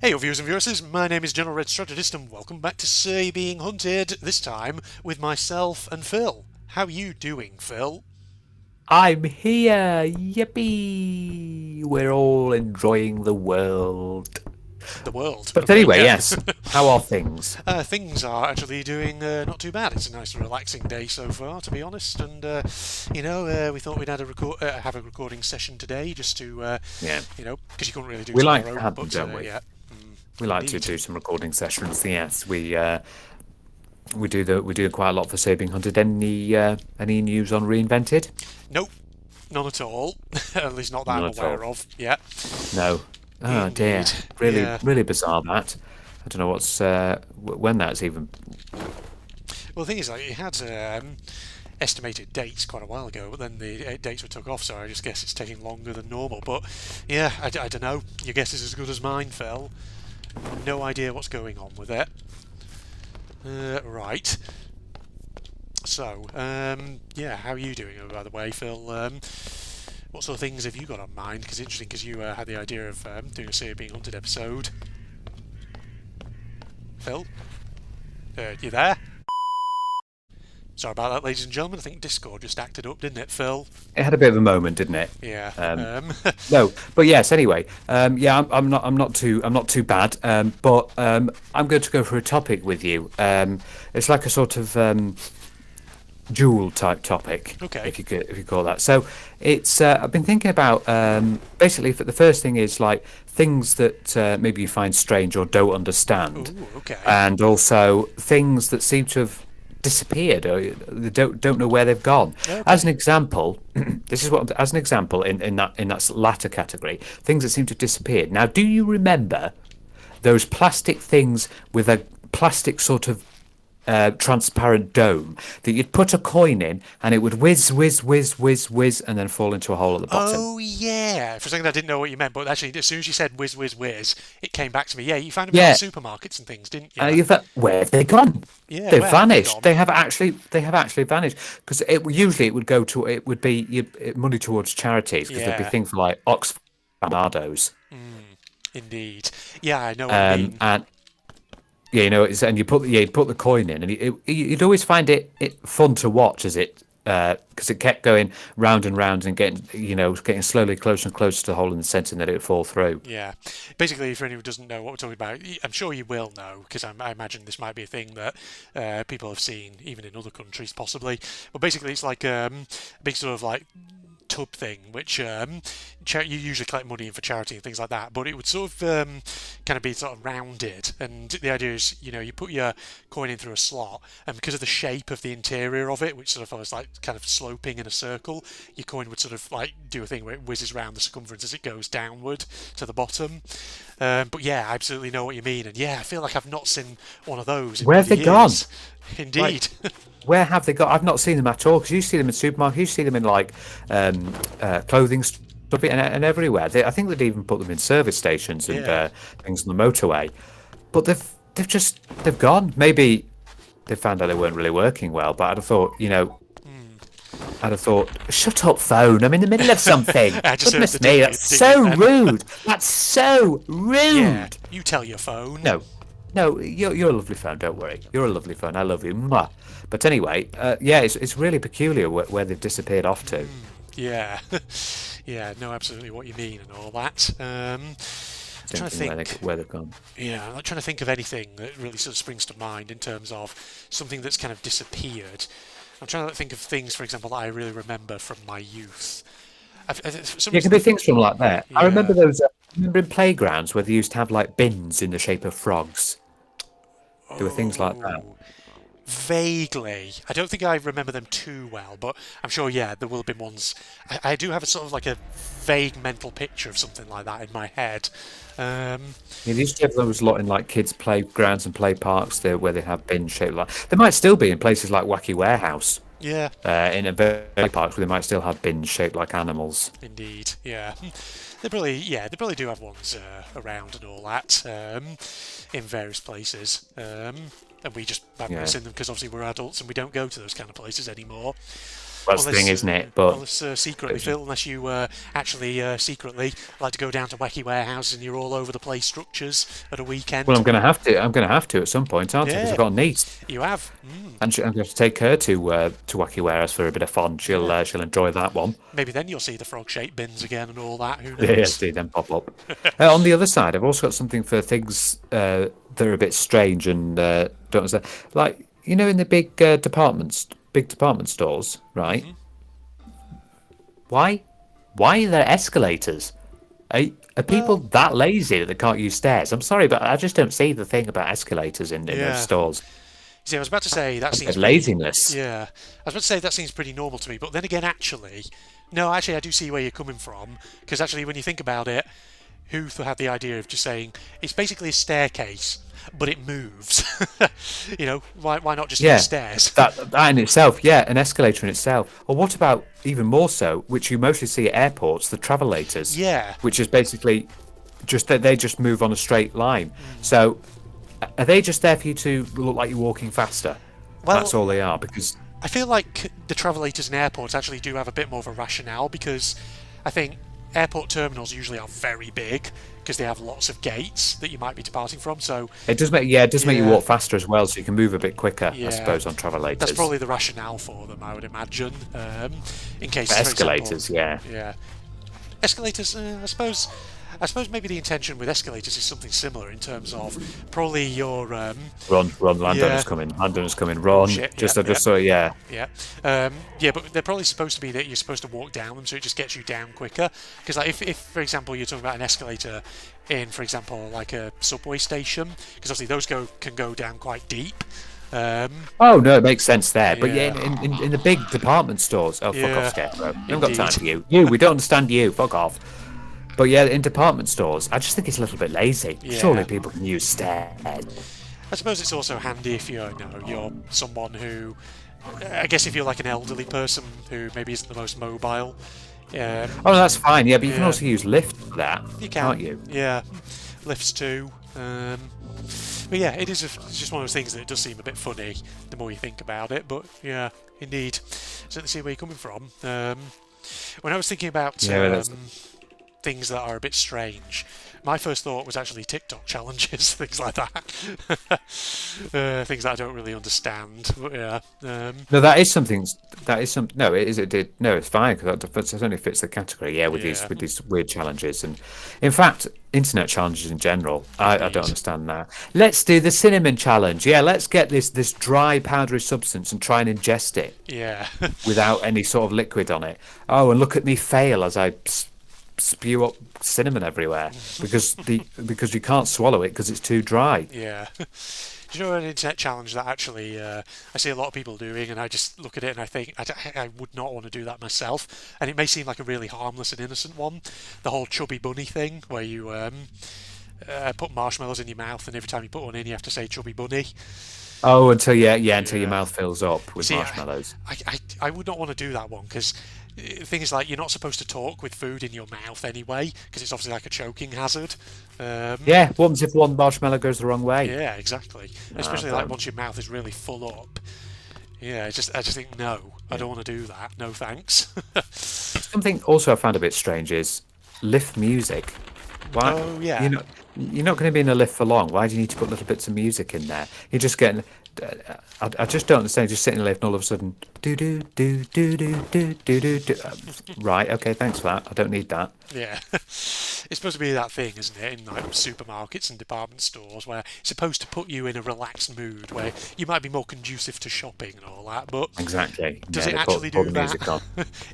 Hey, viewers and viewers, my name is General Red Strategist and welcome back to Say Being Hunted, this time with myself and Phil. How you doing, Phil? I'm here. Yippee! We're all enjoying the world. The world. But Okay, anyway, yeah. yes. How are things? Things are actually doing not too bad. It's a nice relaxing day so far, to be honest, and we thought we'd have a recording session today just to, Yeah, because you couldn't really do we like to tomorrow, have them, but don't we? yeah, We like to indeed. do some recording sessions. Yes, we do quite a lot for Sabing Hunted. Any news on Reinvented? Nope, none at all. At least not that None I'm at all. aware of. Yeah, No. Oh indeed. dear. Really, Yeah. really bizarre that. I don't know when that's even. Well, the thing is, like, it had estimated dates quite a while ago, but then the dates were took off, so I just guess it's taking longer than normal. But yeah, I don't know. Your guess is as good as mine, Phil. No idea what's going on with it. Right. So, yeah, how are you doing, by the way, Phil? What sort of things have you got on mind? Because interesting, because you had the idea of doing a Say Being Hunted episode. Phil, you there? Sorry about that, ladies and gentlemen. I think Discord just acted up, didn't it, Phil? It had a bit of a moment, didn't it? Yeah. Um, No, but yes. Anyway, yeah, I'm not too bad. But I'm going to go for a topic with you. It's like a sort of dual type topic, Okay. if you call that. So it's I've been thinking about basically. For the first thing is like things that maybe you find strange or don't understand, Ooh, okay. and also things that seem to have disappeared or they don't know where they've gone. As an Okay. example, this is what as an example in that latter category, things that seem to have disappeared. Now, do you remember those plastic things with a plastic sort of transparent dome that you'd put a coin in and it would whiz, whiz, whiz, whiz, whiz, and then fall into a hole at the bottom? Oh yeah. For a second, I didn't know what you meant, but actually, as soon as you said "whiz, whiz, whiz," it came back to me. Yeah, you found them in like Yeah, supermarkets and things, didn't you? you thought, where have they gone? Yeah. They've Where have they vanished. gone? They have actually vanished because it would be money towards charities because there'd be Yeah. things like Oxford Nardos. Indeed. Yeah, I know what you mean. And yeah, and you put the coin in, and you'd always find it fun to watch as it because it kept going round and round and getting slowly closer and closer to the hole in the centre, and then it would fall through. Yeah. Basically, for anyone who doesn't know what we're talking about, I'm sure you will know because I imagine this might be a thing that people have seen even in other countries, possibly. But basically, it's like a big sort of like tub thing, which you usually collect money in for charity and things like that. But it would sort of kind of be sort of rounded, and the idea is, you put your coin in through a slot, and because of the shape of the interior of it, which sort of was like kind of sloping in a circle, your coin would sort of like do a thing where it whizzes around the circumference as it goes downward to the bottom. But yeah, I absolutely know what you mean, and yeah, I feel like I've not seen one of those in Where have bloody they gone? years. Like, Indeed. where have they got? I've not seen them at all because you see them in supermarkets, you see them in like clothing stuff and everywhere. I think they'd even put them in service stations and Yeah. things on the motorway. But they've gone. Maybe they found out they weren't really working well. But I'd have thought, shut up, phone. I'm in the middle of something. I just heard the Goodness me, that's ding it so then. rude. That's so Yeah, rude. you tell your phone. No, no, you're a lovely phone. Don't worry, you're a lovely phone. I love you. Mwah. But anyway, yeah, it's really peculiar where they've disappeared off to. Yeah, yeah, know absolutely what you mean and all that. Trying to Thinking think. where they've gone. Yeah, I'm not trying to think of anything that really sort of springs to mind in terms of something that's kind of disappeared. I'm trying to think of things, for example, that I really remember from my youth. For some Yeah, it reason, can be things from like that. I remember yeah. those. Remember in playgrounds where they used to have like bins in the shape of frogs. There were things like that. Oh, vaguely. I don't think I remember them too well, but I'm sure, yeah, there will have been ones. I do have a sort of like a vague mental picture of something like that in my head. Um, Yeah, they used to have those a lot in like kids' playgrounds and play parks there where they have bins shaped like. They might still be in places like Wacky Warehouse. yeah, In a very parks where they might still have bins shaped like animals. indeed, yeah. They probably do have ones around and all that in various places. And we just haven't really Yeah. seen them because obviously we're adults and we don't go to those kind of places anymore. That's the thing, isn't it? But unless secretly, Phil, unless you actually secretly like to go down to wacky warehouses and you're all over the place structures at a well, weekend. I'm going to have to. I'm going to have to at some point, aren't I? Because I've Yeah, got a niece, you have. and I'm going to take her to Wacky Warehouse for a bit of fun. She'll enjoy that one. Maybe then you'll see the frog-shaped bins again and all that. Who Yeah, knows? see them pop up. On the other side, I've also got something for things that are a bit strange and don't understand. Like in the big department stores, right? Why? Why are there escalators? Are people Well, that lazy that they can't use stairs? I'm sorry, but I just don't see the thing about escalators in those yeah. stores. See, I was about to say that seems pretty. Laziness. Yeah, I was about to say that seems pretty normal to me, but then again, actually, no, actually, I do see where you're coming from because actually, when you think about it, who had the idea of just saying it's basically a staircase, but it moves? Why not just use Yeah, stairs? that in itself, yeah, an escalator in itself. Or what about even more so, which you mostly see at airports, the travelators, Yeah. which is basically just that they just move on a straight line. So are they just there for you to look like you're walking faster? That's Well, all they are. Because I feel like the travelators in airports actually do have a bit more of a rationale because I think airport terminals usually are very big because they have lots of gates that you might be departing from. So it does make you yeah, walk faster as well, so you can move a bit quicker, I yeah, suppose, on that's travelators. probably the rationale for them, I would imagine. In case, But for example, escalators, yeah. yeah, escalators. I suppose maybe the intention with escalators is something similar in terms of probably your Run, run, yeah. landowner's coming, Oh run. shit! Yeah, I yeah. just saw, yeah. Yeah, yeah, but they're probably supposed to be that you're supposed to walk down them, so it just gets you down quicker. Because, like, if for example you're talking about an escalator in, for example, like a subway station, because obviously those can go down quite deep. Um, Oh no, it makes sense there. But yeah, yeah, in the big department stores, oh fuck yeah, off, Scarecrow. We haven't got time indeed. for you. We don't understand you. Fuck off. But yeah, in department stores, I just think it's a little bit lazy. Surely Yeah, people can use stairs. I suppose it's also handy if you're someone who, I guess if you're like an elderly person who maybe isn't the most mobile. Oh, that's fine. Yeah, but you can Yeah, also use lift for that, you can't can. you? Yeah, lifts too. But yeah, it's just one of those things that it does seem a bit funny the more you think about it. But yeah, indeed, certainly see where you're coming from. When I was thinking about Yeah, that's things that are a bit strange, my first thought was actually TikTok challenges, things like that. Things that I don't really understand. But yeah, no, that is something. That is some. No, it is. It did. No, it's fine because that only fits the category. Yeah, yeah, with these weird challenges, and in fact, internet challenges in general. I don't indeed. understand that. Let's do the cinnamon challenge. Yeah, let's get this dry powdery substance and try and ingest it Yeah, without any sort of liquid on it. Oh, and look at me fail as I spew up cinnamon everywhere because you can't swallow it because it's too dry. yeah. Do you know an internet challenge that actually I see a lot of people doing, and I just look at it and I think I would not want to do that myself. And it may seem like a really harmless and innocent one, the whole chubby bunny thing, where you put marshmallows in your mouth, and every time you put one in, you have to say chubby bunny. Oh, until until your Yeah. mouth fills up with See, marshmallows. I would not want to do that one because things like you're not supposed to talk with food in your mouth anyway, because it's obviously like a choking hazard. Yeah, what happens if one marshmallow goes the wrong way? Yeah, exactly. Ah, Especially like damn. once your mouth is really full up. Yeah, I just think no, I Yeah. don't want to do that. No thanks. Something also I found a bit strange is lift music. Why Oh yeah, you're not going to be in a lift for long. Why do you need to put little bits of music in there? You're just getting. I just don't understand. Just sitting in the lift and all of a sudden, do do do do do do do do do. Right, okay, thanks for that. I don't need that. yeah. It's supposed to be that thing, isn't it, in like supermarkets and department stores where it's supposed to put you in a relaxed mood where you might be more conducive to shopping and all that. But Exactly. does Yeah, it they actually put do the that? music on.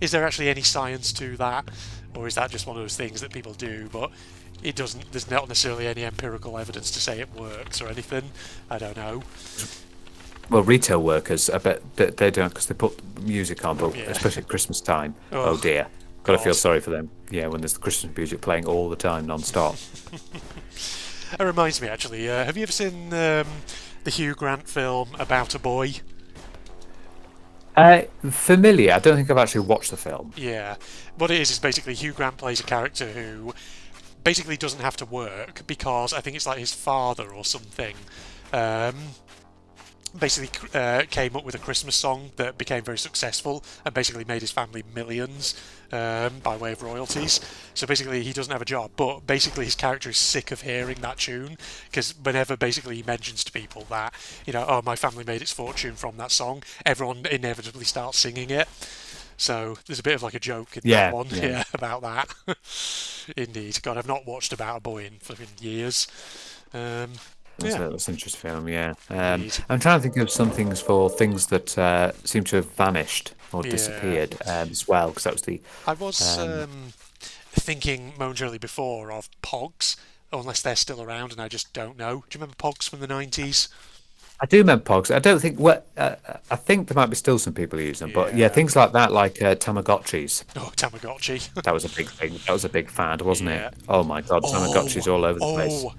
Is there actually any science to that, or is that just one of those things that people do? But it doesn't. There's not necessarily any empirical evidence to say it works or anything. I don't know. Well, retail workers, I bet that they don't because they put music on, but Yeah. especially at Christmas time. Oh, Oh dear. Gotta feel God. sorry for them. Yeah, when there's the Christmas music playing all the time, non-stop. That reminds me, actually. Have you ever seen the Hugh Grant film About a Boy? Familiar. I don't think I've actually watched the film. Yeah. What it is basically Hugh Grant plays a character who basically doesn't have to work because I think it's like his father or something. Um, basically came up with a Christmas song that became very successful and basically made his family millions by way of royalties. So basically, he doesn't have a job, but basically his character is sick of hearing that tune because whenever basically he mentions to people that, oh, my family made its fortune from that song, everyone inevitably starts singing it. So there's a bit of like a joke in that Yeah, one, yeah. yeah, about that. Indeed, God, I've not watched About a Boy in flipping years. Um, yeah, That's an interesting film, yeah. indeed. I'm trying to think of some things for things that seem to have vanished or Yeah, disappeared as well, because that was the. I was Um, thinking momentarily before of Pogs, unless they're still around and I just don't know. Do you remember Pogs from the 90s? I do remember Pogs. I don't think what I think there might be still some people who use them, but yeah, Yeah. things like that, like Tamagotchis. Oh, Tamagotchi. That was a big thing. That was a big fad, wasn't it? Yeah. Oh my God, Tamagotchis Oh, all over the place. oh,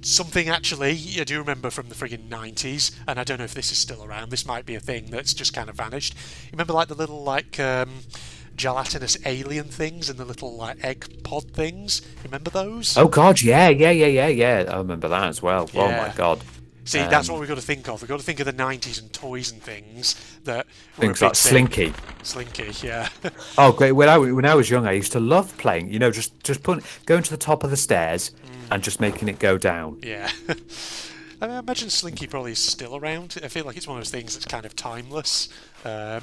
something actually I do remember from the friggin' 90s, and I don't know if this is still around. This might be a thing that's just kind of vanished. You remember like the little like gelatinous alien things and the little like egg pod things? Remember those? Oh God, yeah, yeah, yeah, yeah, yeah. I remember that as well. Oh my Yeah. God. See, that's what Um, we've got to think of. We've got to think of the 90s and toys and things that were a Things big like thing. Slinky. Slinky, yeah. Oh, great. When I was young, I used to love playing. Just going to the top of the stairs and just making it go down. Yeah. I imagine Slinky probably is still around. I feel like it's one of those things that's kind of timeless. Um,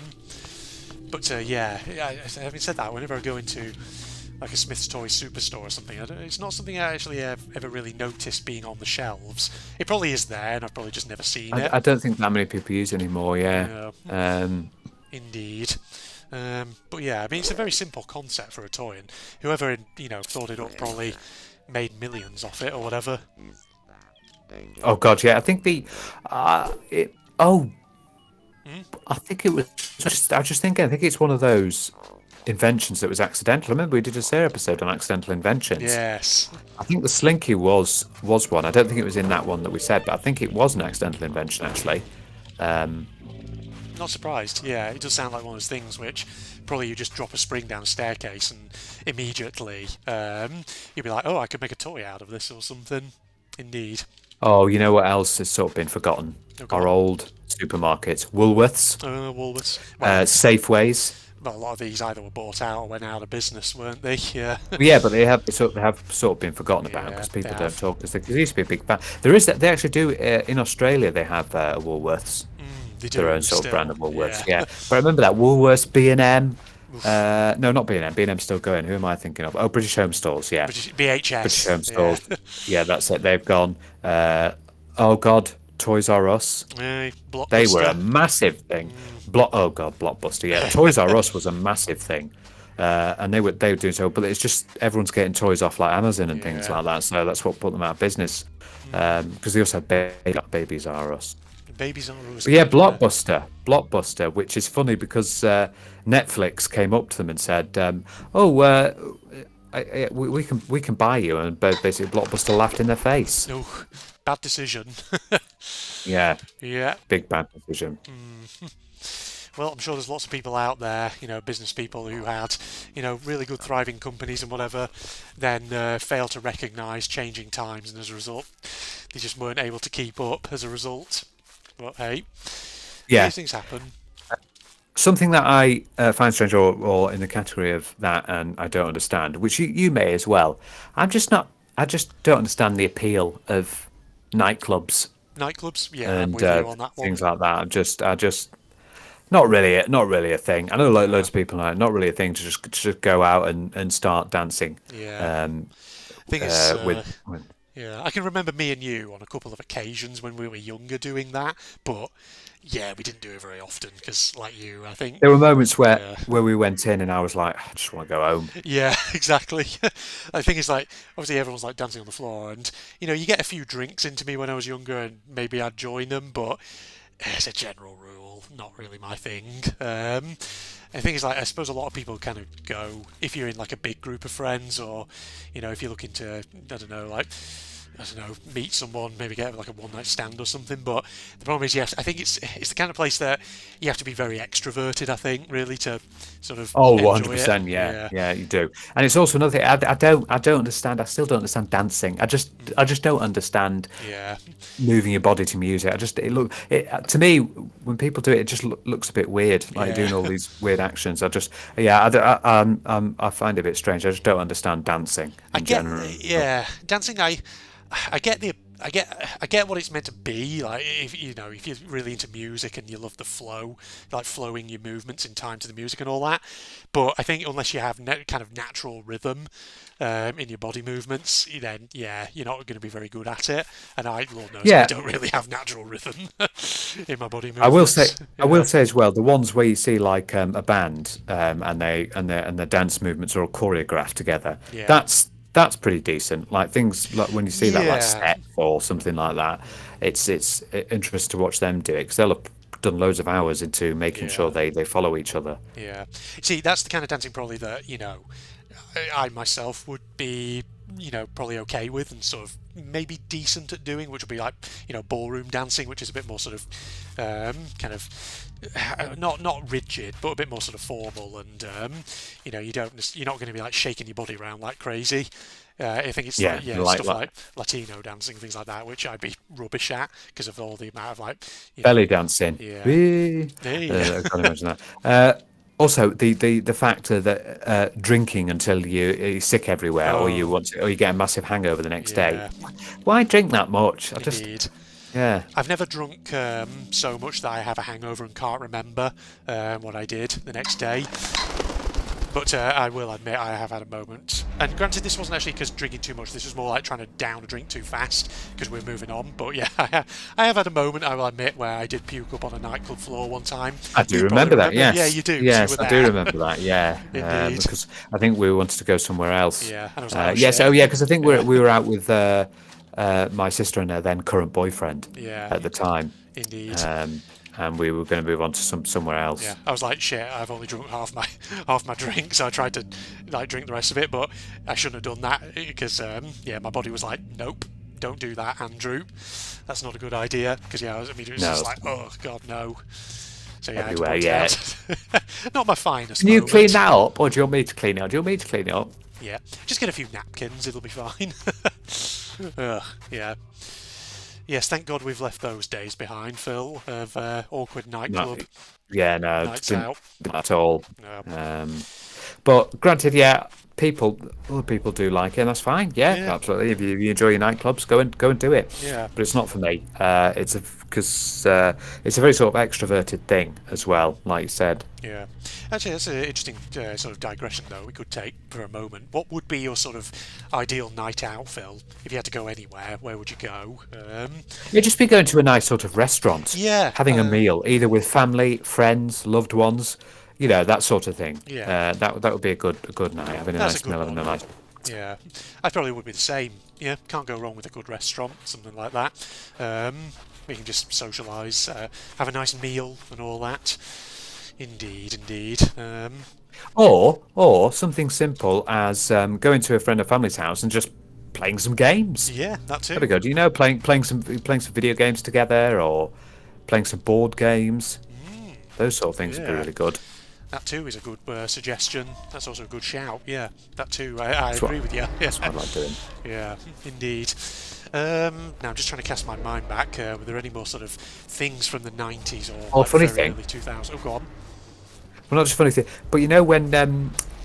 but having said that, whenever I go into like a Smith's Toys superstore or something, it's not something I actually ever really noticed being on the shelves. It probably is there, and I've probably just never seen it. I don't think that many people use it anymore. Yeah. Yeah, Um, indeed. But yeah, I mean, it's a very simple concept for a toy, and whoever thought it up probably made millions off it or whatever. oh God, yeah. I think Oh, Hmm? I think it was. I was just thinking. I think it's one of those inventions that was accidental. I remember we did a Sarah episode on accidental inventions. Yes. I think the Slinky was one. I don't think it was in that one that we said, but I think it was an accidental invention actually. Um, Not surprised. Yeah, it does sound like one of those things which probably you just drop a spring down a staircase and immediately you'll be like, oh, I could make a toy out of this or something. Indeed. oh, you know what else has sort of been forgotten? Oh, go Our on. old supermarkets, Woolworths, Woolworths. Well, Safeways. a lot of these either were bought out or went out of business, weren't they? Yeah. Yeah, but they have sort of been forgotten about Yeah, because they people don't have. talk. Because there used to be a big fan. There is that they actually do in Australia. They have Woolworths, They their do own sort of brand still. of Woolworths. Yeah. Yeah, but I remember that Woolworths, B&M. Oof. No, not B&M. B&M's still going. Who am I thinking of? Oh, British Home Stores. Yeah, British Home BHS. Yeah. Stores. Yeah, that's it. They've gone. Oh God, Toys R Us. They were a Blockbuster. massive thing. Oh God, Blockbuster. Yeah, Toys R Us was a massive thing, and they were doing so. But it's just everyone's getting toys off like Amazon and things Yeah. like that. So that's what put them out of business. Because they also have Babies R Us. Babies are always But yeah, good. Blockbuster, which is funny because Netflix came up to them and said, "Oh, we can buy you," and basically Blockbuster laughed in their face. No, bad decision. Yeah, Yeah. big bad decision. Well, I'm sure there's lots of people out there, business people who had, really good thriving companies and whatever, then fail to recognise changing times, and as a result, they just weren't able to keep up as a result. But hey, Yeah, these things happen. something that I find strange, or in the category of that, and I don't understand, which you may as well. I'm just not. I just don't understand the appeal of nightclubs Nightclubs, yeah, I'm and with you on that one. things like that. I just not really a thing. I know No, loads of people know not really a thing to just go out and start dancing. yeah. Um, Thing is, with yeah, I can remember me and you on a couple of occasions when we were younger doing that, but yeah, we didn't do it very often because, like you, I think, there were moments where yeah, where we went in and I was like, I just want to go home. yeah, exactly. I think it's like obviously everyone's like dancing on the floor, and you get a few drinks into me when I was younger, and maybe I'd join them, but as a general rule, not really my thing. I think it's like I suppose a lot of people kind of go if you're in like a big group of friends, or if you're looking to I don't know like I don't know, meet someone, maybe get like a one night stand or something. But the problem is, yes, I think it's the kind of place that you have to be very extroverted. I think really to sort of Oh, enjoy it. 100%. Yeah, Yeah, yeah, you do. And it's also another thing. I don't understand. I still don't understand dancing. I just don't understand yeah, moving your body to music. To me, when people do it, it just looks a bit weird. Like yeah. doing all these weird actions. I find it a bit strange. I just don't understand dancing I in get, general. yeah, dancing. I get the, I get what it's meant to be. Like if you know, if you're really into music and you love the flow, like flowing your movements in time to the music and all that. But I think unless you have kind of natural rhythm in your body movements, then yeah, you're not going to be very good at it. And Lord knows, I Yeah, don't really have natural rhythm in my body I will say, movements. I will Yeah, say as well, the ones where you see like a band and the dance movements are all choreographed together. yeah, That's pretty decent. Like things like when you see that like yeah. step or something like that, it's interesting to watch them do it because they'll have done loads of hours into making sure Yeah, they follow each other. yeah. See, that's the kind of dancing probably that I myself would be probably okay with and sort of maybe decent at doing, which would be like ballroom dancing, which is a bit more sort of kind of not rigid, but a bit more sort of formal, and you're not going to be like shaking your body around like crazy. I think it's Yeah, like stuff like Latino dancing, things like that, which I'd be rubbish at because of all the amount of like belly dancing. yeah, Whee! yeah. I can't imagine that. Also, the factor that drinking until you're sick everywhere, Oh or you get a massive hangover the next day. yeah, Why drink that much? indeed. Yeah. I've never drunk so much that I have a hangover and can't remember what I did the next day. But I will admit I have had a moment. And granted, this wasn't actually because drinking too much. This was more like trying to down a drink too fast because we're moving on. But yeah, I have had a moment, I will admit, where I did puke up on a nightclub floor one time. I do You probably remember that. Yeah, Yes, you do. 'Cause you yes, were I do there. remember that. Yeah, Indeed. because I think we wanted to go somewhere else. Yeah, and I was like, oh Yes, shit. oh yeah, because I think Yeah, we were out with my sister and her then current boyfriend yeah, at the time, indeed. um, and we were going to move on to somewhere Yeah, else. I was like, shit. I've only drunk half my drink, so I tried to like drink the rest of it, but I shouldn't have done that because yeah, my body was like, nope, don't do that, Andrew. That's not a good idea because yeah, I was immediately No, just like, oh god, no. So yeah, I had to everywhere. point Yeah. it out. Not my finest Can you clean moment. that up, or do you want me to clean it up? Do you want me to clean it up? Yeah, just get a few napkins, it'll be fine. Ugh, yeah. Yes, thank God we've left those days behind, Phil, of awkward No. nightclub Yeah, no, it's nights been out. at all. No. Um, but granted, yeah, other people do like it, and that's fine. Yeah, Yeah, absolutely. If you enjoy your nightclubs, go and do it. yeah. But it's not for me. Because it's a very sort of extroverted thing as well, like you said. Yeah. Actually, that's an interesting sort of digression, though, we could take for a moment. What would be your sort of ideal night out, Phil? If you had to go anywhere, where would you go? Yeah, just be going to a nice sort of restaurant, Yeah. having a meal, either with family, friends, loved ones, that sort of thing. Yeah. That would be a good night, having a That's a nice good meal, having a one. nice. Yeah. I probably would be the same. Yeah. Can't go wrong with a good restaurant, something like that. We can just socialise, have a nice meal and all that. Indeed, indeed. Or something simple as going to a friend or family's house and just playing some games. Yeah, that That'd be too. good. Playing some video games together or playing some board games. Those sort of things would be Yeah. really good. That too is a good suggestion. That's also a good shout. Yeah, that too. I That's what agree with you. that's Yeah, what I like doing. yeah, indeed. Now I'm just trying to cast my mind back. Were there any more sort of things from the 90s or Oh, like funny very thing. early 2000s? Oh, go on. Well, not just funny thing, but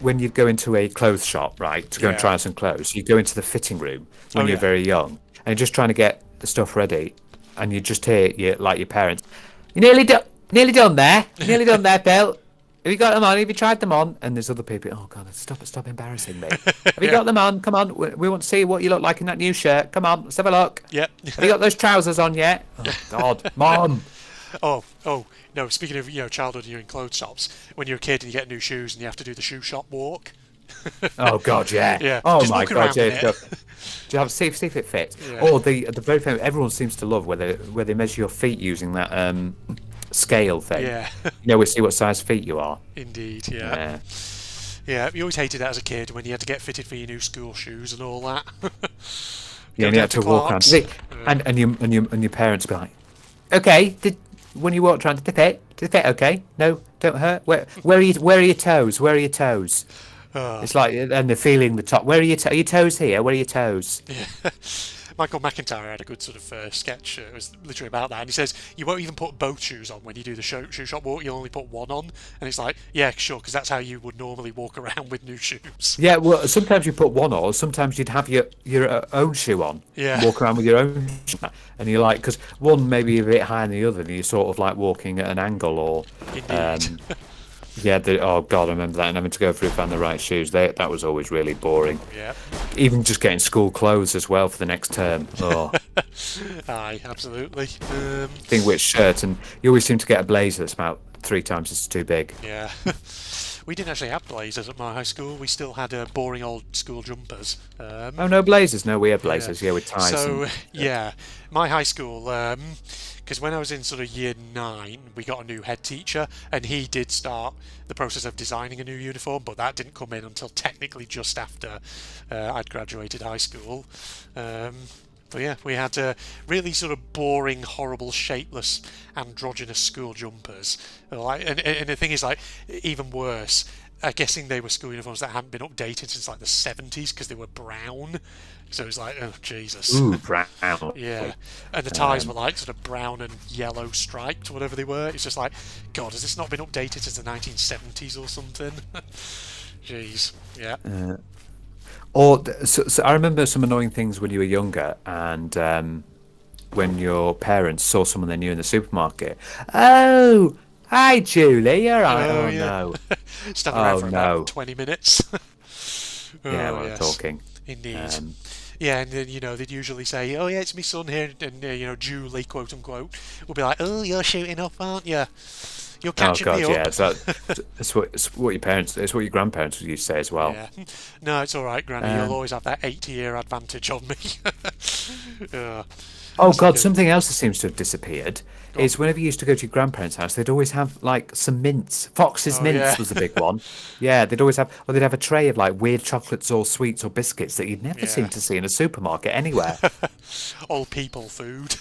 when you go into a clothes shop, right, to go and Yeah. try on some clothes, you go into the fitting room Oh when you're yeah. very young, and you're just trying to get the stuff ready, and you just hear your parents, "You're nearly done there, nearly done there, Bill. Have you got them on? Have you tried them on?" And there's other people. Oh God, stop embarrassing me. Have you Yeah. got them on? Come on, we want to see what you look like in that new shirt. Come on, let's have a look. Yeah. Have you got those trousers on yet? Oh God, Mom. Oh no. Speaking of childhood, and you're in clothes shops. When you're a kid and you get new shoes and you have to do the shoe shop walk. Oh God, yeah. Yeah. Oh Just my look God, around in yeah. it. Do you have see if it fits? Yeah. Or the very famous. Everyone seems to love where they measure your feet using that scale thing. Yeah. We see what size feet you are. Indeed. Yeah. Yeah. Yeah. You always hated that as a kid when you had to get fitted for your new school shoes and all that. Yeah, Go and you down had to to walk around. Clark's. And your parents be like, okay, when you walked around, did it fit? Okay, no, don't hurt. Where are your toes? Where are your toes? Oh, It's like, and they're feeling the top. Where are your toes here? Where are your toes? yeah. Michael McIntyre had a good sort of sketch. It was literally about that, and he says you won't even put both shoes on when you do the shoe shop walk. You'll only put one on, and it's like, yeah, sure, because that's how you would normally walk around with new shoes. Yeah, well, sometimes you put one on, sometimes you'd have your own shoe on, Yeah, walk around with your own shoe, and you're like, because one may be a bit higher than the other, and you're sort of like walking at an angle, or indeed. yeah, oh god, I remember that, and having to go through and find the right shoes. That was always really boring. Yeah, Even just getting school clothes as well for the next term. Oh, aye, absolutely. think which shirt, and you always seem to get a blazer that's about 3 times as too big. Yeah. We didn't actually have blazers at my high school. We still had boring old school jumpers. Oh no, blazers? No, we had Yeah. blazers. Yeah, with ties. So And, yeah, my high school, because when I was in sort of year 9, we got a new head teacher, and he did start the process of designing a new uniform, but that didn't come in until technically just after I'd graduated high school. But yeah, we had really sort of boring, horrible, shapeless, androgynous school jumpers. Like, and the thing is, like, even worse. I'm guessing they were school uniforms that hadn't been updated since like the 70s because they were brown. So it was like, oh Jesus. ooh, brown. Yeah, and the ties were like sort of brown and yellow striped, whatever they were. It's just like, God, has this not been updated since the 1970s or something? Jeez, yeah. Or so I remember some annoying things when you were younger, and when your parents saw someone they knew in the supermarket. Oh, hi, Julie. You're right. Oh Oh yeah. no. Stand around Oh for no. about 20 minutes. Yeah, Oh well, yes, talking. indeed. Um, Yeah, and then they'd usually say, "Oh yeah, it's my son here," and Julie, quote unquote, will be like, "Oh, you're shooting up, aren't you? You're oh catching God, me yeah. up." So it's what your parents, it's what your grandparents used to say as well. Yeah. No, it's all right, Granny. You'll Um, always have that 80-year advantage on me. Yeah, Oh that's like God, a something else that seems to have disappeared go on. is whenever you used to go to your grandparents' house, they'd always have like some mints. Fox's Oh yeah, mints was the big one. Yeah, they'd always have, or they'd have a tray of like weird chocolates or sweets or biscuits that you'd never seem yeah. to see in a supermarket anywhere. All people food.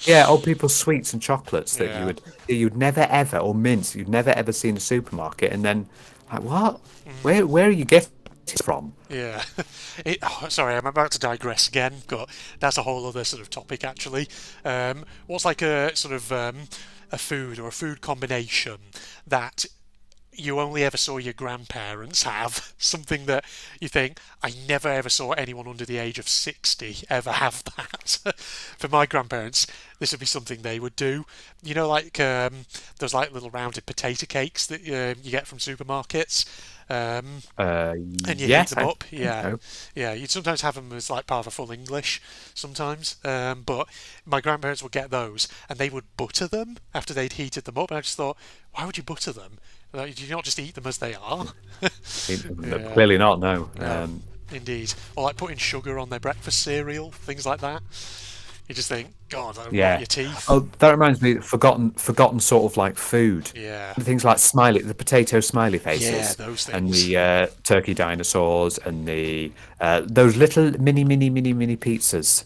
Yeah, old people's sweets and chocolates that Yeah. you'd never ever, or mints you'd never ever see in a supermarket, and then like what? Where are you getting this from? Yeah. Sorry, I'm about to digress again, but that's a whole other sort of topic actually. What's like a sort of a food or a food combination that you only ever saw your grandparents have? Something that you think, I never ever saw anyone under the age of 60 ever have that. For my grandparents, this would be something they would do. Like those like little rounded potato cakes that you get from supermarkets. Um, and you heat Yes, them I up. think Yeah, so. yeah. You'd sometimes have them as like part of a full English. Sometimes, but my grandparents would get those, and they would butter them after they'd heated them up. And I just thought, why would you butter them? Like, do you not just eat them as they are? Yeah, Clearly not. No. no, indeed. Or like putting sugar on their breakfast cereal, things like that. You just think, God, that'll rot Yeah. your teeth. Oh, that reminds me, forgotten sort of like food. Yeah, Things like the potato smiley yeah, faces, those and things. the turkey dinosaurs, and the those little mini pizzas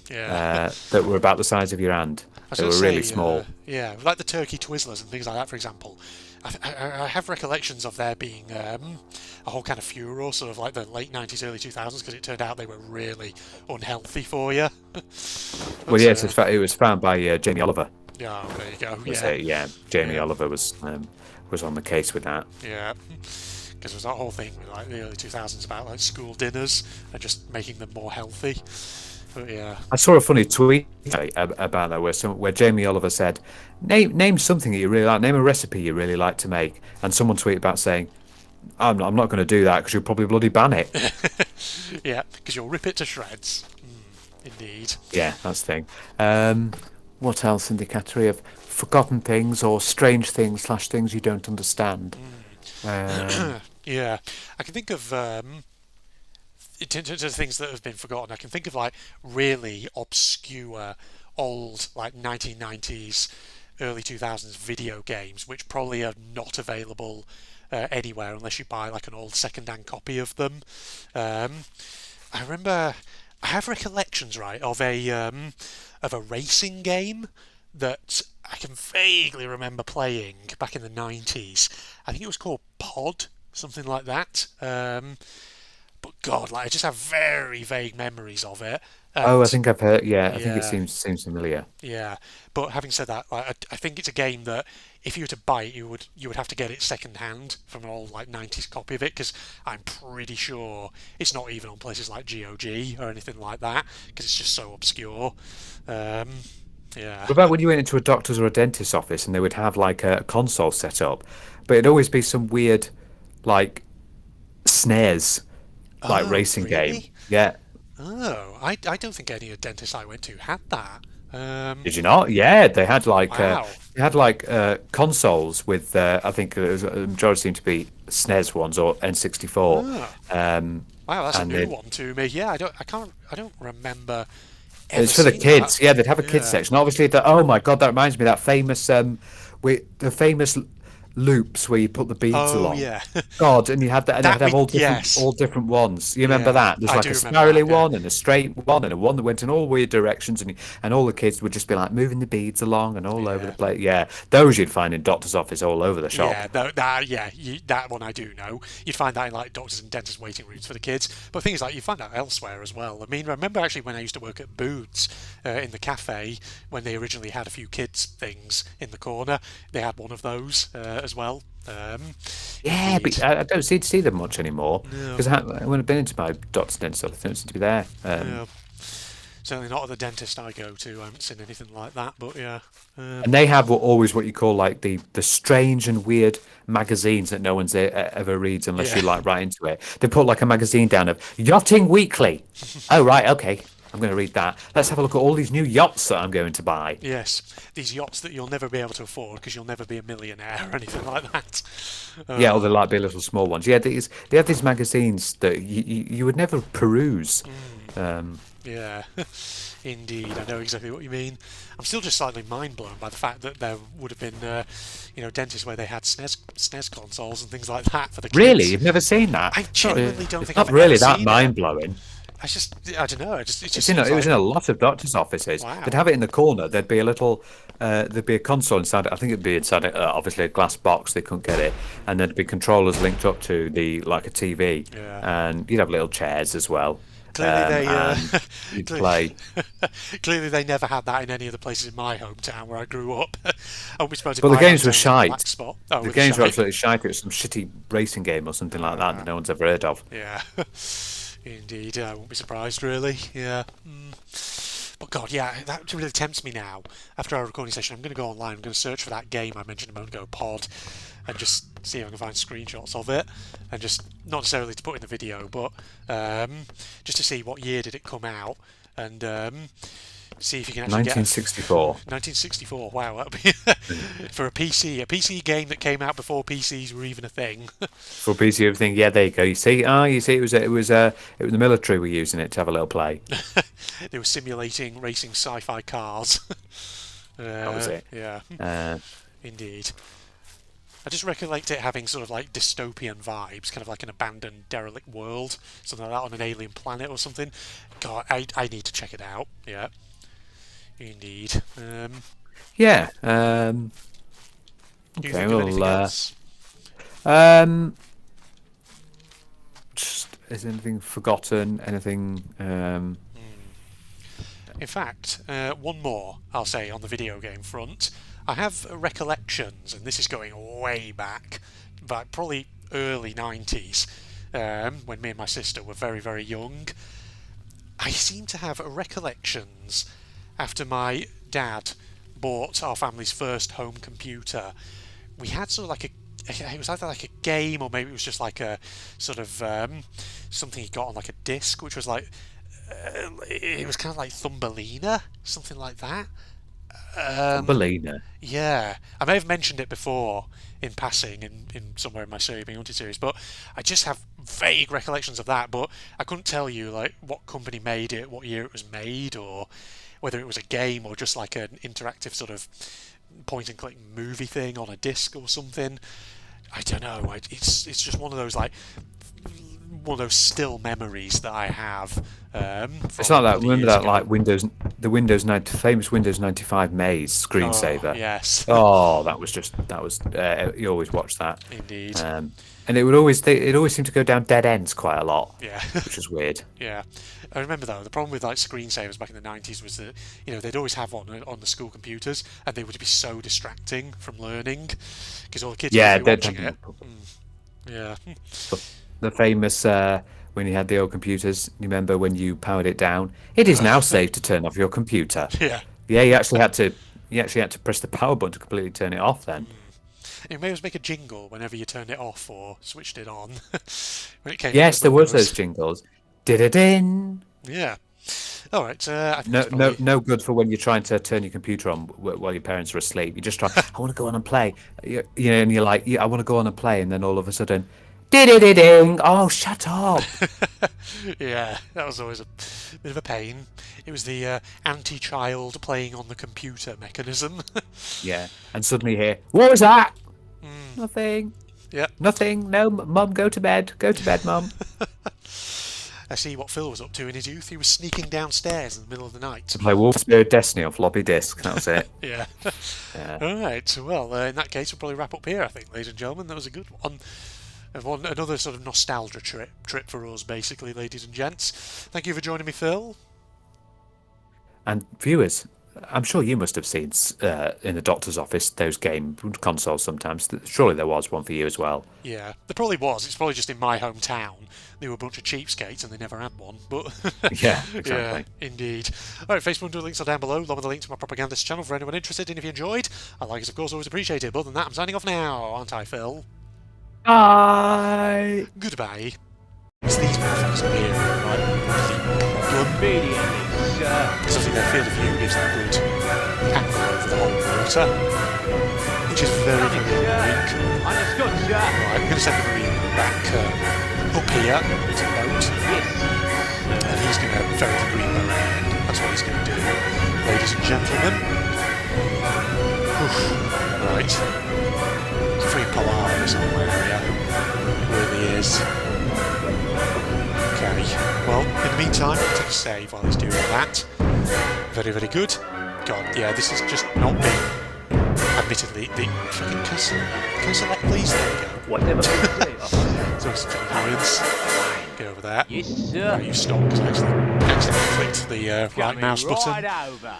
Yeah. that were about the size of your hand. I was They going were to really say, small. yeah, like the turkey Twizzlers and things like that, for example. I have recollections of there being a whole kind of furor, sort of like the late 90s, early 2000s, because it turned out they were really unhealthy for you. Well, But, yes, it was found by Jamie Oliver. yeah, there you go. Was Yeah, it? Yeah, Jamie yeah, Oliver was on the case with that. yeah. Because there was that whole thing with like the early 2000s about like school dinners and just making them more healthy. But yeah, I saw a funny tweet about that where Jamie Oliver said, "Name something that you really like. Name a recipe you really like to make." And someone tweeted about saying, I'm not going to do that because you'll probably bloody ban it." yeah, because you'll rip it to shreds. Indeed. Yeah, that's the thing. What else in the category of forgotten things or strange things / things you don't understand? Yeah, I can think of in terms of things that have been forgotten. I can think of like really obscure old like 1990s, early 2000s video games, which probably are not available anywhere unless you buy like an old second-hand copy of them. I remember I have recollections, right, of a racing game that I can vaguely remember playing back in the 90s. I think it was called Pod, something like that. But God, like I just have very vague memories of it. Oh, I And think I've heard. Yeah, I think it yeah, seems familiar. yeah. But having said that, like I think it's a game that if you were to buy it, you would have to get it second hand from an old like 90s copy of it because I'm pretty sure it's not even on places like GOG or anything like that because it's just so obscure. Um, yeah. What about when you went into a doctor's or a dentist's office and they would have like a console set up, but it'd always be some weird, like SNES, like Oh, racing game. really? Yeah. Oh, I don't think any of the dentists I went to had that. Did you not? Yeah, Wow. they had like consoles with I think it was, the majority seemed to be SNES ones or N64, Oh, um, wow, that's a and new they one to me. Yeah, I don't remember ever it's for the seeing that. kids. Yeah, they'd have a kids Yeah. section. Obviously, oh my God, that reminds me of that famous the famous loops where you put the beads Oh, along. yeah. God, and you had that, and it That had to have we, yes. all different ones. You remember Yeah, that? There's I like do a remember that. spirally Yeah. one and a straight one and a one that went in all weird directions, and all the kids would just be like moving the beads along and all over the Yeah. place. Yeah, those you'd find in doctor's office all over the shop. Yeah, that one I do know. You'd find that in like doctors and dentists waiting rooms for the kids. But things like you find that elsewhere as well. I mean, I remember actually when I used to work at Boots in the cafe when they originally had a few kids things in the corner, they had one of those as well. Yeah, Indeed. but I don't see them much anymore No, because when I've been into my doctor's dentist office, they don't seem to be there. no. Certainly not at the dentist I go to. I haven't seen anything like that. But yeah, And they have always what you call like the strange and weird magazines that no one's ever reads unless yeah. you like right into it. They put like a magazine down of Yachting Weekly. Oh right, okay, I'm going to read that. Let's have a look at all these new yachts that I'm going to buy. Yes, these yachts that you'll never be able to afford because you'll never be a millionaire or anything like that. Yeah, or Oh, they like be little small ones. Yeah, they have these magazines that you would never peruse. Um, yeah, indeed. I know exactly what you mean. I'm still just slightly mind blown by the fact that there would have been, dentists where they had SNES consoles and things like that for the really, kids. you've never seen that? I genuinely don't It's think not I've ever really that seen it. mind blowing. I don't know. It just It's in seems it was like in a lot of doctors' offices. They'd wow. have it in the corner. There'd be a little, there'd be a console inside it. I think it'd be inside it, obviously a glass box. They couldn't get it, and there'd be controllers linked up to the like a TV, Yeah. and you'd have little chairs as well, Clearly they and you'd cle- play. clearly they never had that in any of the places in my hometown where I grew up. I won't be surprised if But the my games were hometown was a black shite. spot. Oh, The with the games were shite. absolutely shite. It was some shitty racing game or something like that that no one's ever heard of. Yeah, indeed. I won't be surprised, really. Yeah. But God, yeah, that really tempts me now. After our recording session, I'm going to go online. I'm going to search for that game I mentioned a moment ago, Pod, and just see if I can find screenshots of it, and just not necessarily to put in the video, but just to see what year did it come out, and see if you can actually get a 1964. 1964. Wow, that'd be for a PC game that came out before PCs were even a thing. For PC everything, yeah, there you go. You see, it was the military were using it to have a little play. They were simulating racing sci-fi cars. That was it. Yeah, Uh, indeed. I just recollect it having sort of like dystopian vibes, kind of like an abandoned, derelict world, something like that on an alien planet or something. God, I need to check it out. Yeah, indeed. yeah. Do you Okay. think of anything Well, else? um, just is anything forgotten? Anything? In fact, one more I'll say on the video game front. I have recollections, and this is going way back, but probably early 90s, when me and my sister were very, very young. I seem to have recollections after my dad bought our family's first home computer. We had sort of like it was either like a game or maybe it was just like a sort of something he got on like a disc, which was like it was kind of like Thumbelina, something like that. Thumbelina. Yeah, I may have mentioned it before in passing in somewhere in my Serie B Hunted series, but I just have vague recollections of that. But I couldn't tell you like what company made it, what year it was made, or whether it was a game or just like an interactive sort of point and click movie thing on a disc or something. I don't know. It's just one of those like one of those still memories that I have It's from like that. bloody Remember years that, ago. like famous Windows 95 maze Oh, screensaver. yes. Oh, that was. You always watch that, Indeed. and it always seemed to go down dead ends quite a lot, Yeah. which was weird. Yeah, I remember though the problem with like screensavers back in the 90s was that they'd always have on the school computers and they would be so distracting from learning because all the kids Yeah, would be watching it. Yeah, the famous when you had the old computers. You remember when you powered it down? It is now safe to turn off your computer. yeah. Yeah, you actually had to. You actually had to press the power button to completely turn it off. Then. It may always make a jingle whenever you turned it off or switched it on when it came up Yes, with there was numbers. those jingles. Did-a-din. Yeah. All right. I think No, that's no, probably no good for when you're trying to turn your computer on while your parents are asleep. You just try. I want to go on and play. And you're like, yeah, I want to go on and play, and then all of a sudden, ding! Oh, shut up! yeah. That was always a bit of a pain. It was the anti-child playing on the computer mechanism. Yeah, and suddenly here, what was that? Nothing. yeah. Nothing. No, mum, go to bed. Go to bed, mum. I see what Phil was up to in his youth. He was sneaking downstairs in the middle of the night. To play Wolf Spirit Destiny on floppy disk. That was it. Yeah. Yeah. All right. Well, in that case, we'll probably wrap up here, I think, ladies and gentlemen. That was a good one. Another sort of nostalgia trip for us, basically, ladies and gents. Thank you for joining me, Phil. And viewers, I'm sure you must have seen in the doctor's office those game consoles sometimes. Surely there was one for you as well. Yeah, there probably was. It's probably just in my hometown. They were a bunch of cheapskates and they never had one. But Yeah, yeah, exactly. indeed. All right, Facebook and links are down below, along with the link to my propagandist channel for anyone interested. And if you enjoyed, a like is of course always appreciated. But other than that, I'm signing off now, aren't I, Phil? Bye. Goodbye. It's these motherfuckers up here, right? Because I think their field of view gives them a good angle over the whole water, which is very, very annoying. Right, I'm going to send the marine back up here to the boat, and he's going to ferry the green boat around. That's what he's going to do, ladies and gentlemen. Oof. Right, it's a free polar somewhere here. It really is. Okay, well, in the meantime, I'll take a save while he's doing that. Very, very good. God, yeah, this has just not been, admittedly, the fucking castle. Can I select, please? There we go. Whatever they say. So such an annoyance. Get over there. Yes, sir. You stop, because I accidentally clicked the right Coming mouse button. right over.